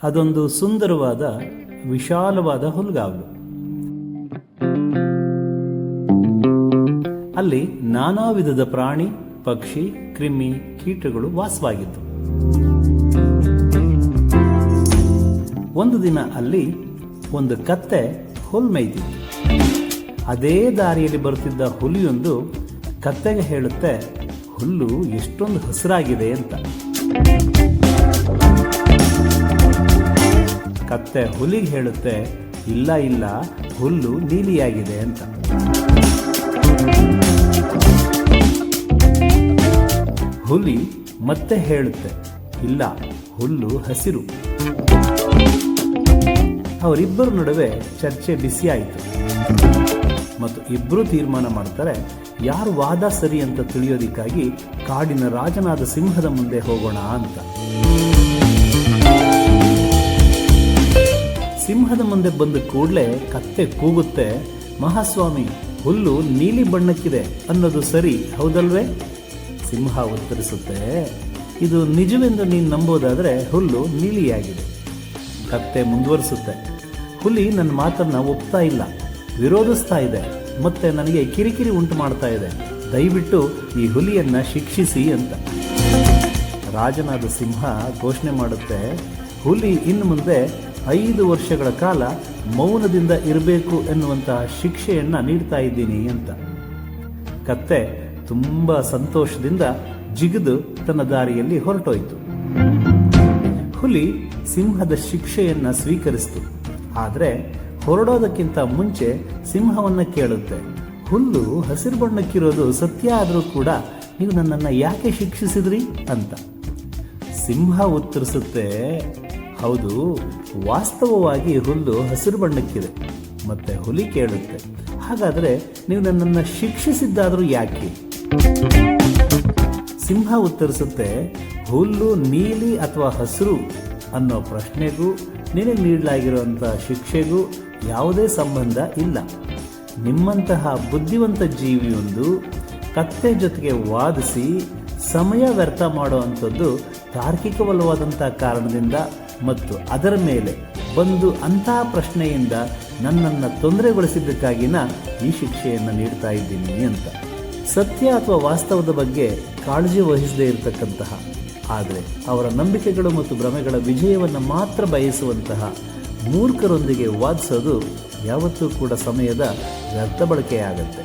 ಅದೊಂದು ಸುಂದರವಾದ ವಿಶಾಲವಾದ ಹುಲ್ಗಾವಲು. ಅಲ್ಲಿ ನಾನಾ ವಿಧದ ಪ್ರಾಣಿ, ಪಕ್ಷಿ, ಕ್ರಿಮಿ, ಕೀಟಗಳು ವಾಸವಾಗಿತ್ತು. ಒಂದು ದಿನ ಅಲ್ಲಿ ಒಂದು ಕತ್ತೆ ಹುಲ್ಲು ಮೇಯ್ತಿತ್ತು. ಅದೇ ದಾರಿಯಲ್ಲಿ ಬರುತ್ತಿದ್ದ ಹುಲಿಯೊಂದು ಕತ್ತೆಗೆ ಹೇಳುತ್ತೆ, ಹುಲ್ಲು ಎಷ್ಟೊಂದು ಹಸಿರಾಗಿದೆ ಅಂತ. ಕತ್ತೆ ಹುಲಿಗೆ ಹೇಳುತ್ತೆ, ಇಲ್ಲ ಇಲ್ಲ, ಹುಲ್ಲು ನೀಲಿಯಾಗಿದೆ ಅಂತ. ಹುಲಿ ಮತ್ತೆ ಹೇಳುತ್ತೆ, ಇಲ್ಲ, ಹುಲ್ಲು ಹಸಿರು. ಅವರಿಬ್ಬರ ನಡುವೆ ಚರ್ಚೆ ಬಿಸಿಯಾಯಿತು ಮತ್ತು ಇಬ್ಬರು ತೀರ್ಮಾನ ಮಾಡ್ತಾರೆ, ಯಾರು ವಾದ ಸರಿ ಅಂತ ತಿಳಿಯೋದಿಕ್ಕಾಗಿ ಕಾಡಿನ ರಾಜನಾದ ಸಿಂಹದ ಮುಂದೆ ಹೋಗೋಣ ಅಂತ. ಸಿಂಹದ ಮುಂದೆ ಬಂದ ಕೂಡಲೇ ಕತ್ತೆ ಕೂಗುತ್ತೆ, ಮಹಾಸ್ವಾಮಿ, ಹುಲ್ಲು ನೀಲಿ ಬಣ್ಣಕ್ಕಿದೆ ಅನ್ನೋದು ಸರಿ ಹೌದಲ್ವೇ? ಸಿಂಹ ಉತ್ತರಿಸುತ್ತೆ, ಇದು ನಿಜವೆಂದು ನೀನು ನಂಬೋದಾದರೆ ಹುಲ್ಲು ನೀಲಿಯಾಗಿದೆ. ಕತ್ತೆ ಮುಂದುವರಿಸುತ್ತೆ, ಹುಲಿ ನನ್ನ ಮಾತನ್ನ ಒಪ್ತಾ ಇಲ್ಲ, ವಿರೋಧಿಸ್ತಾ ಇದೆ, ಮತ್ತೆ ನನಗೆ ಕಿರಿಕಿರಿ ಉಂಟು ಮಾಡ್ತಾ ಇದೆ. ದಯವಿಟ್ಟು ಈ ಹುಲಿಯನ್ನ ಶಿಕ್ಷಿಸಿ ಅಂತ. ರಾಜನಾದ ಸಿಂಹ ಘೋಷಣೆ ಮಾಡುತ್ತೆ, ಹುಲಿ ಇನ್ನು ಮುಂದೆ 5 ವರ್ಷಗಳ ಕಾಲ ಮೌನದಿಂದ ಇರಬೇಕು ಎನ್ನುವಂತಹ ಶಿಕ್ಷೆಯನ್ನ ನೀಡ್ತಾ ಇದ್ದೀನಿ ಅಂತ. ಕತ್ತೆ ತುಂಬಾ ಸಂತೋಷದಿಂದ ಜಿಗಿದು ತನ್ನ ದಾರಿಯಲ್ಲಿ ಹೊರಟೋಯ್ತು. ಹುಲಿ ಸಿಂಹದ ಶಿಕ್ಷೆಯನ್ನ ಸ್ವೀಕರಿಸಿತು. ಆದರೆ ಹೊರಡೋದಕ್ಕಿಂತ ಮುಂಚೆ ಸಿಂಹವನ್ನ ಕೇಳುತ್ತೆ, ಹುಲ್ಲು ಹಸಿರು ಬಣ್ಣಕ್ಕಿರೋದು ಸತ್ಯ ಆದರೂ ಕೂಡ ನೀವು ನನ್ನನ್ನು ಯಾಕೆ ಶಿಕ್ಷಿಸಿದ್ರಿ ಅಂತ. ಸಿಂಹ ಉತ್ತರಿಸುತ್ತೆ, ಹೌದು, ವಾಸ್ತವವಾಗಿ ಹುಲ್ಲು ಹಸಿರು ಬಣ್ಣಕ್ಕಿದೆ. ಮತ್ತೆ ಹುಲಿ ಕೇಳುತ್ತೆ, ಹಾಗಾದರೆ ನೀವು ನನ್ನನ್ನು ಶಿಕ್ಷಿಸಿದ್ದಾದರೂ ಯಾಕೆ? ಸಿಂಹ ಉತ್ತರಿಸುತ್ತೆ, ಹುಲ್ಲು ನೀಲಿ ಅಥವಾ ಹಸಿರು ಅನ್ನೋ ಪ್ರಶ್ನೆಗೂ ನಿನಗೆ ನೀಡಲಾಗಿರುವಂಥ ಶಿಕ್ಷೆಗೂ ಯಾವುದೇ ಸಂಬಂಧ ಇಲ್ಲ. ನಿಮ್ಮಂತಹ ಬುದ್ಧಿವಂತ ಜೀವಿಯೊಂದು ಕತ್ತೆ ಜೊತೆಗೆ ವಾದಿಸಿ ಸಮಯ ವ್ಯರ್ಥ ಮಾಡುವಂಥದ್ದು ತಾರ್ಕಿಕವಲ್ಲವಾದಂಥ ಕಾರಣದಿಂದ ಮತ್ತು ಅದರ ಮೇಲೆ ಬಂದು ಅಂತಹ ಪ್ರಶ್ನೆಯಿಂದ ನನ್ನನ್ನು ತೊಂದರೆಗೊಳಿಸಿದ್ದಕ್ಕಾಗಿನ ಈ ಶಿಕ್ಷೆಯನ್ನು ನೀಡ್ತಾ ಇದ್ದೀನಿ ಅಂತ. ಸತ್ಯ ಅಥವಾ ವಾಸ್ತವದ ಬಗ್ಗೆ ಕಾಳಜಿ ವಹಿಸದೇ ಇರತಕ್ಕಂತಹ, ಆದರೆ ಅವರ ನಂಬಿಕೆಗಳು ಮತ್ತು ಭ್ರಮೆಗಳ ವಿಜಯವನ್ನು ಮಾತ್ರ ಬಯಸುವಂತಹ ಮೂರ್ಖರೊಂದಿಗೆ ವಾದಿಸೋದು ಯಾವತ್ತೂ ಕೂಡ ಸಮಯದ ವ್ಯರ್ಥ ಬಳಕೆಯಾಗತ್ತೆ.